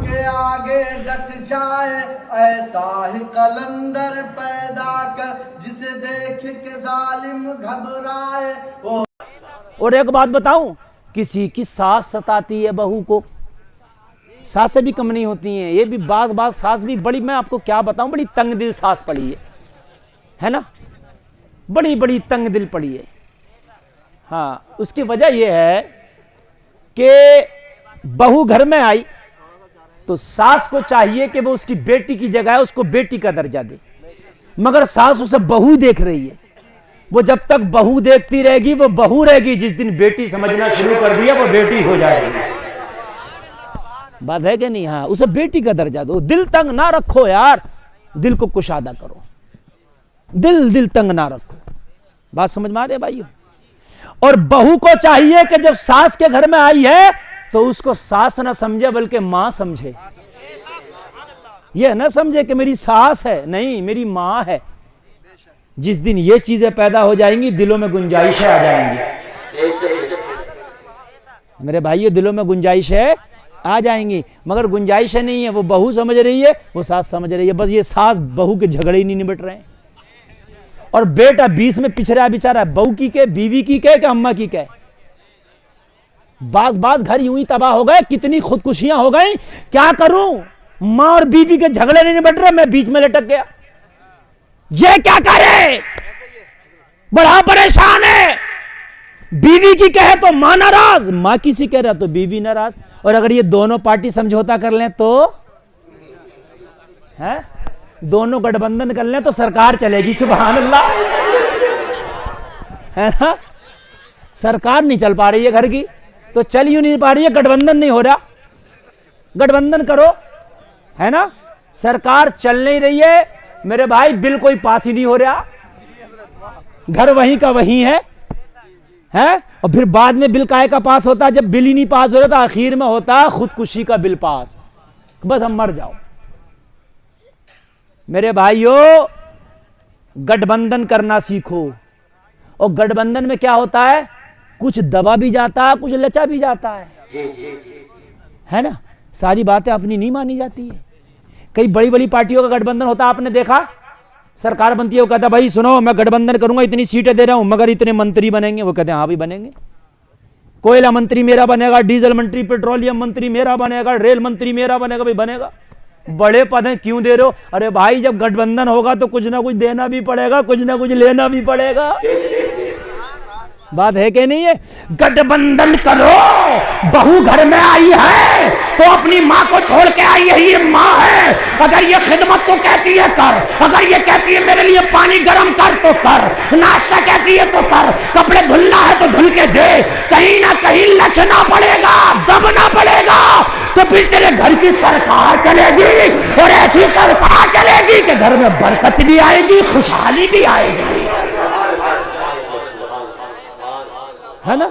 کے آگے ڈٹ جائے، ایسا ہی قلندر پیدا کر جسے دیکھ کے ظالم گھبرائے۔ اور ایک بات بتاؤں، کسی کی ساس ستاتی ہے بہو کو، ساسیں بھی کم نہیں ہوتی ہیں، یہ بھی بعض ساس بھی بڑی، میں آپ کو کیا بتاؤں، بڑی تنگ دل ساس پڑی ہے نا، بڑی تنگ دل پڑی ہے۔ ہاں، اس کی وجہ یہ ہے کہ بہو گھر میں آئی تو ساس کو چاہیے کہ وہ اس کی بیٹی کی جگہ ہے، اس کو بیٹی کا درجہ دے، مگر ساس اسے بہو دیکھ رہی ہے۔ وہ جب تک بہو دیکھتی رہے گی وہ بہو رہے گی، جس دن بیٹی سمجھنا شروع کر دیا وہ بیٹی ہو جائے گی۔ بات ہے کہ نہیں؟ ہاں، اسے بیٹی کا درجہ دو، دل تنگ نہ رکھو یار، دل کو کشادہ کرو، دل تنگ نہ رکھو۔ بات سمجھ میں آ رہی ہے بھائیو؟ اور بہو کو چاہیے کہ جب ساس کے گھر میں آئی ہے تو اس کو ساس نہ سمجھے بلکہ ماں سمجھے، یہ نہ سمجھے کہ میری ساس ہے، نہیں، میری ماں ہے۔ جس دن یہ چیزیں پیدا ہو جائیں گی دلوں میں گنجائشیں آ جائیں گی، میرے بھائیو، دلوں میں گنجائشیں آ جائیں گی، مگر گنجائشیں نہیں ہے، وہ بہو سمجھ رہی ہے، وہ ساس سمجھ رہی ہے، بس یہ ساس بہو کے جھگڑے ہی نہیں نبٹ رہے ہیں، اور بیٹا بیچ میں پچھ رہا ہے بیچارہ، بہو کی کہ بیوی کی کہ اماں کی کہ۔ بعض گھر یوں ہی تباہ ہو گئے، کتنی خودکشیاں ہو گئیں، کیا کروں، ماں اور بیوی کے جھگڑے نہیں نبٹ رہے، میں بیچ میں لٹک گیا، یہ کیا کرے، بڑا پریشان ہے، بیوی کی کہے تو ماں ناراض، ماں کسی کہہ رہا تو بیوی ناراض، اور اگر یہ دونوں پارٹی سمجھوتا کر لیں تو دونوں گٹھ بندھن کر لیں تو سرکار چلے گی، سبحان اللہ، ہے نا؟ سرکار نہیں چل پا رہی ہے گھر کی، تو چل یوں نہیں پا رہی ہے، گٹھ بندھن نہیں ہو رہا، گٹھ بندھن کرو، ہے نا؟ سرکار چل نہیں رہی ہے میرے بھائی، بل کوئی پاس ہی نہیں ہو رہا، گھر وہیں کا وہیں ہے، اور پھر بعد میں بل کائے کا پاس ہوتا ہے، جب بل ہی نہیں پاس ہو رہا تو آخر میں ہوتا ہے خودکشی کا بل پاس، بس ہم مر جاؤ۔ میرے بھائیو، گٹھ بندھن کرنا سیکھو، اور گٹھ بندھن میں کیا ہوتا ہے، کچھ دبا بھی جاتا ہے، کچھ لچا بھی جاتا ہے نا؟ ساری باتیں اپنی نہیں مانی جاتی ہے، کئی بڑی پارٹیوں کا گٹھ بندھن ہوتا ہے، آپ نے دیکھا، سرکار بنتی ہے، وہ کہتا ہے بھائی سنو، میں گٹھ بندھن کروں گا، اتنی سیٹیں دے رہا ہوں، مگر اتنے منتری بنیں گے، وہ کہتے ہیں ہاں بھی بنیں گے، کوئلہ منتری میرا بنے گا، ڈیزل منتری، پیٹرولیم منتری میرا بنے گا، ریل منتری میرا بنے گا، بھائی بنے گا، بڑے پد ہیں کیوں دے رہے ہو؟ ارے بھائی جب گٹھ بندھن ہوگا تو کچھ نہ کچھ دینا بھی پڑے گا، کچھ نہ کچھ لینا بھی پڑے گا، بات ہے کہ نہیں ہے؟ گٹھ بندھن کرو، بہو گھر میں آئی ہے تو اپنی ماں کو چھوڑ کے آئی ہے، یہ ماں ہے، اگر یہ خدمت تو کہتی ہے کر، اگر یہ کہتی ہے میرے لیے پانی گرم کر تو کر، ناشتہ کہتی ہے تو کر، کپڑے دھلنا ہے تو دھل کے دے، کہیں نہ کہیں لچنا پڑے گا، دبنا پڑے گا، تو پھر تیرے گھر کی سرکار چلے گی، اور ایسی سرکار چلے گی کہ گھر میں برکت بھی آئے گی، خوشحالی بھی آئے گی، ہے نا؟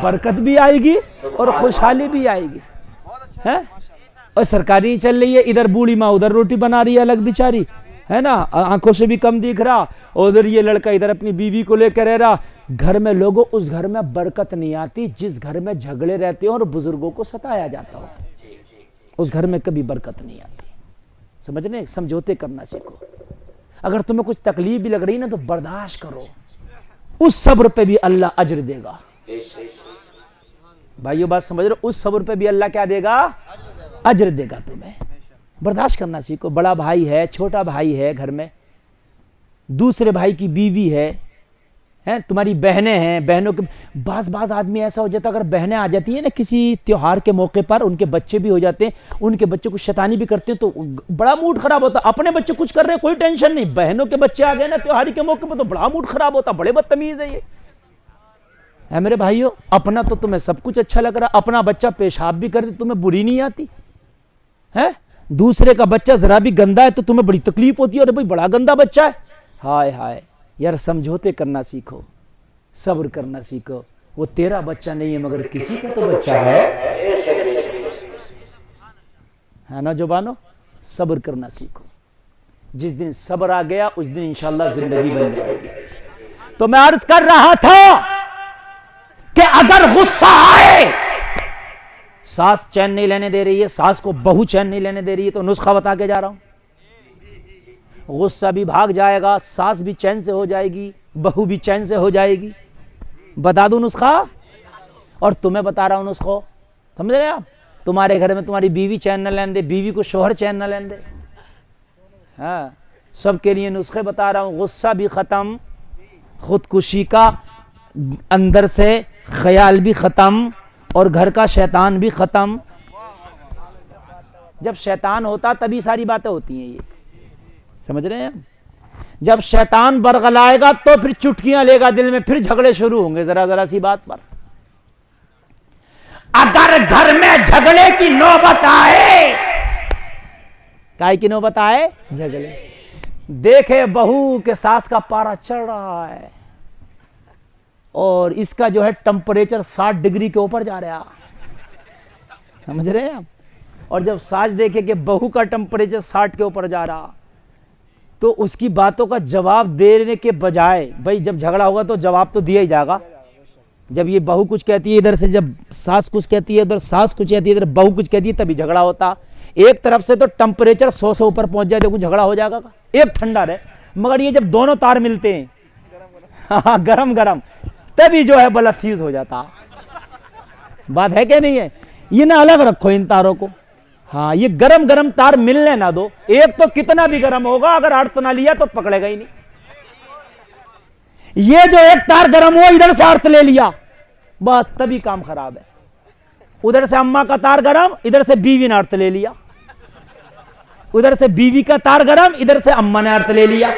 برکت بھی آئے گی اور خوشحالی بھی آئے گی، ہے؟ اور سرکاری نہیں چل رہی ہے، ادھر بوڑھی ماں ادھر روٹی بنا رہی ہے الگ بیچاری، ہے نا؟ آنکھوں سے بھی کم دیکھ رہا، اور ادھر یہ لڑکا ادھر اپنی بیوی کو لے کر رہ رہا، گھر میں لوگوں، اس گھر میں برکت نہیں آتی جس گھر میں جھگڑے رہتے ہیں اور بزرگوں کو ستایا جاتا ہو، اس گھر میں کبھی برکت نہیں آتی، سمجھنے؟ سمجھوتے کرنا سیکھو، اگر تمہیں کچھ تکلیف بھی لگ رہی نا تو برداشت کرو، اس صبر پہ بھی اللہ اجر دے گا، بھائیو بات سمجھ رہے ہو؟ اس صبر پہ بھی اللہ کیا دے گا؟ اجر دے گا تمہیں، برداشت کرنا سیکھو، بڑا بھائی ہے، چھوٹا بھائی ہے گھر میں، دوسرے بھائی کی بیوی ہے، تمہاری بہنیں ہیں، بہنوں کے بعض آدمی ایسا ہو جاتا ہے، اگر بہنیں آ جاتی ہیں نا کسی تیوہار کے موقع پر، ان کے بچے بھی ہو جاتے ہیں، ان کے بچے کچھ شیطانی بھی کرتے ہیں تو بڑا موڈ خراب ہوتا ہے، اپنے بچے کچھ کر رہے ہیں کوئی ٹینشن نہیں، بہنوں کے بچے آ گئے نا تیوہاری کے موقع پر تو بڑا موڈ خراب ہوتا، بڑے بدتمیز ہے یہ، ہے میرے بھائیو؟ اپنا تو تمہیں سب کچھ اچھا لگ رہا، اپنا بچہ پیشاب بھی کرتے تمہیں بری نہیں آتی ہے، دوسرے کا بچہ ذرا بھی گندا ہے تو تمہیں بڑی تکلیف ہوتی ہے، اور بھائی بڑا گندا بچہ ہے، ہائے ہائے یار، سمجھوتے کرنا سیکھو، صبر کرنا سیکھو، وہ تیرا بچہ نہیں ہے مگر کسی کا تو بچہ ہے نا جوانو؟ صبر کرنا سیکھو، جس دن صبر آ گیا اس دن انشاءاللہ زندگی بن جائے گی۔ تو میں عرض کر رہا تھا کہ اگر غصہ آئے ساس چین نہیں لینے دے رہی ہے، ساس کو بہو چین نہیں لینے دے رہی ہے، تو نسخہ بتا کے جا رہا ہوں. غصہ بھی بھاگ جائے گا، ساس بھی چین سے ہو جائے گی، بہو بھی چین سے ہو جائے گی. بتا دوں نسخہ؟ اور تمہیں بتا رہا ہوں نسخہ، سمجھ رہے آپ؟ تمہارے گھر میں تمہاری بیوی چین نہ لین دے، بیوی کو شوہر چین نہ لین دے. ہاں، سب کے لیے نسخے بتا رہا ہوں. غصہ بھی ختم، خودکشی کا اندر سے خیال بھی ختم، اور گھر کا شیطان بھی ختم. جب شیطان ہوتا تبھی ساری باتیں ہوتی ہیں. یہ سمجھ رہے ہیں؟ جب شیطان برغلائے گا تو پھر چٹکیاں لے گا دل میں، پھر جھگڑے شروع ہوں گے ذرا ذرا سی بات پر. اگر گھر میں جھگڑے کی نوبت آئے، کائے کی نوبت آئے؟ جھگڑے. دیکھے بہو کے ساس کا پارا چڑھ رہا ہے اور اس کا جو ہے ٹمپریچر 60 ڈگری کے اوپر جا رہا. سمجھ رہے ہیں آپ؟ اور جب ساس دیکھے کہ بہو کا ٹمپریچر 60 کے اوپر جا رہا، تو اس کی باتوں کا جواب دینے کے بجائے، بھائی جب جھگڑا ہوگا تو جواب تو دیا ہی جائے گا. جب یہ بہو کچھ کہتی ہے ادھر سے، جب ساس کچھ کہتی ہے ادھر، ساس کچھ کہتی ہے ادھر، بہو کچھ کہتی ہے، تبھی جھگڑا ہوتا. ایک طرف سے تو ٹمپریچر 100 سے اوپر پہنچ جائے تو کچھ جھگڑا ہو جائے گا، ایک ٹھنڈا رہے. مگر یہ جب دونوں تار ملتے ہیں ہاں گرم گرم، تبھی جو ہے بلب فیوز ہو جاتا. بات ہے کہ نہیں ہے؟ یہ نہ الگ رکھو ان تاروں کو. ہاں، یہ گرم گرم تار ملنے نہ دو. ایک تو کتنا بھی گرم ہوگا، اگر ارتھ نہ لیا تو پکڑے گا ہی نہیں. یہ جو ایک تار گرم ہوا، ادھر سے ارتھ لے لیا، بات تبھی کام خراب ہے. ادھر سے اماں کا تار گرم، ادھر سے بیوی نے ارتھ لے لیا. ادھر سے بیوی کا تار گرم، ادھر سے اماں نے ارتھ لے لیا.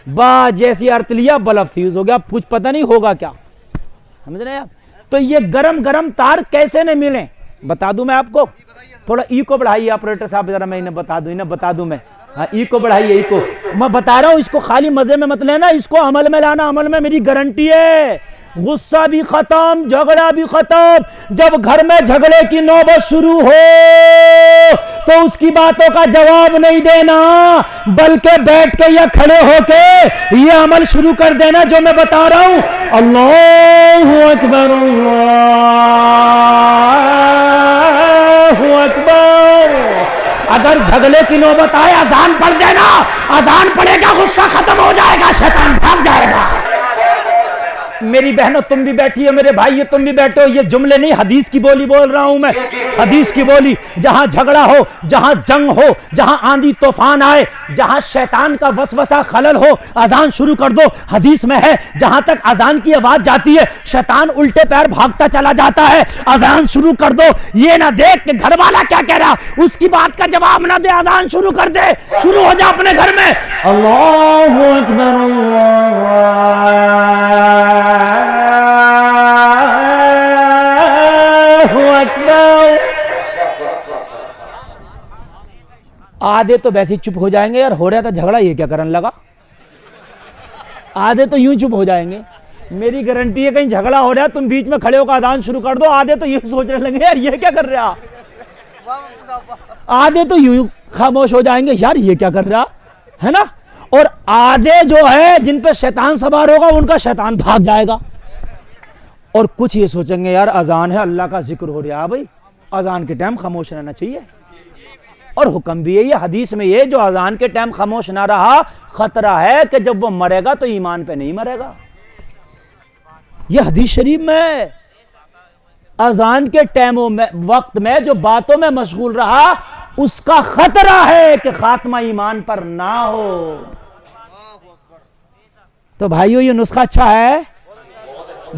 بات جیسی ارتھ لیا، بلب فیوز ہو گیا. کچھ پتہ نہیں ہوگا کیا. سمجھ رہے ہیں آپ؟ تو یہ گرم گرم تار کیسے نہیں ملیں، بتا دوں میں آپ کو. تھوڑا ای کو بڑھائیے آپریٹر صاحب ذرا، میں انہیں بتا دوں میں. ہاں، ای کو بڑھائیے، ای کو. میں بتا رہا ہوں، اس کو خالی مزے میں مت لینا، اس کو عمل میں لانا. عمل میں میری گارنٹی ہے. غصہ بھی ختم، جھگڑا بھی ختم. جب گھر میں جھگڑے کی نوبت شروع ہو تو اس کی باتوں کا جواب نہیں دینا، بلکہ بیٹھ کے یا کھڑے ہو کے یہ عمل شروع کر دینا جو میں بتا رہا ہوں. اللہ اکبر، اللہ اکبر. اگر جھگڑے کی نوبت آئے، اذان پڑھ دینا. اذان پڑھے گا، غصہ ختم ہو جائے گا، شیطان بھاگ جائے گا. میری بہنوں تم بھی بیٹھی ہو، میرے بھائیو تم بھی بیٹھو. یہ جملے نہیں، حدیث کی بولی بول رہا ہوں میں. حدیث کی بولی. جہاں جھگڑا ہو، جہاں جنگ ہو، جہاں آندھی طوفان آئے، جہاں شیطان کا وسوسہ خلل ہو، اذان شروع کر دو. حدیث میں ہے، جہاں تک اذان کی آواز جاتی ہے شیطان الٹے پیر بھاگتا چلا جاتا ہے. اذان شروع کر دو. یہ نہ دیکھ کہ گھر والا کیا کہہ رہا، اس کی بات کا جواب نہ دے، اذان شروع کر دے. شروع ہو جا اپنے گھر میں. اللہ اکبر، آدھے تو ویسے چپ ہو جائیں گے، یار ہو رہا تھا جھگڑا، یہ کیا کرنے لگا. آدھے تو یوں چپ ہو جائیں گے. میری گارنٹی ہے کہیں جھگڑا ہو رہا ہے، تم بیچ میں کھڑے ہو کر اذان شروع کر دو، آدھے تو یہ سوچنے لگے یار یہ کیا کر رہا. آدھے تو یوں خاموش ہو جائیں گے، یار یہ کیا کر رہا ہے نا. اور آدھے جو ہے جن پہ شیطان سوار ہوگا، ان کا شیطان بھاگ جائے گا. اور کچھ یہ سوچیں گے یار اذان ہے، اللہ کا ذکر ہو رہا ہے، بھائی اذان کے ٹائم خاموش رہنا چاہیے. اور حکم بھی ہے یہ حدیث میں، یہ جو اذان کے ٹائم خاموش نہ رہا، خطرہ ہے کہ جب وہ مرے گا تو ایمان پہ نہیں مرے گا. یہ حدیث شریف میں اذان کے ٹائموں میں، وقت میں جو باتوں میں مشغول رہا، اس کا خطرہ ہے کہ خاتمہ ایمان پر نہ ہو. تو بھائیو یہ نسخہ اچھا ہے،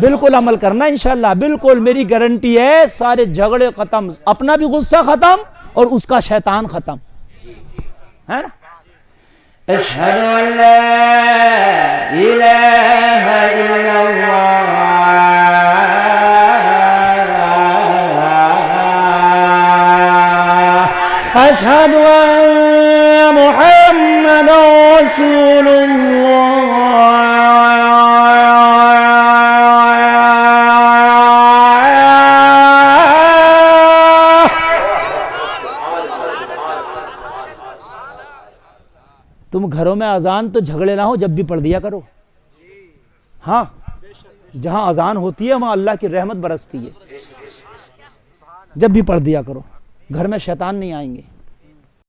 بالکل عمل کرنا انشاءاللہ. بالکل میری گارنٹی ہے، سارے جھگڑے ختم، اپنا بھی غصہ ختم اور اس کا شیطان ختم ہے نا. اشہد ان لا الہ الا اللہ، اشہد ان محمد رسول اللہ. تم گھروں میں اذان تو جھگڑے نہ ہو، جب بھی پڑھ دیا کرو. ہاں، جہاں اذان ہوتی ہے وہاں اللہ کی رحمت برستی ہے. جب بھی پڑھ دیا کرو، گھر میں شیطان نہیں آئیں گے.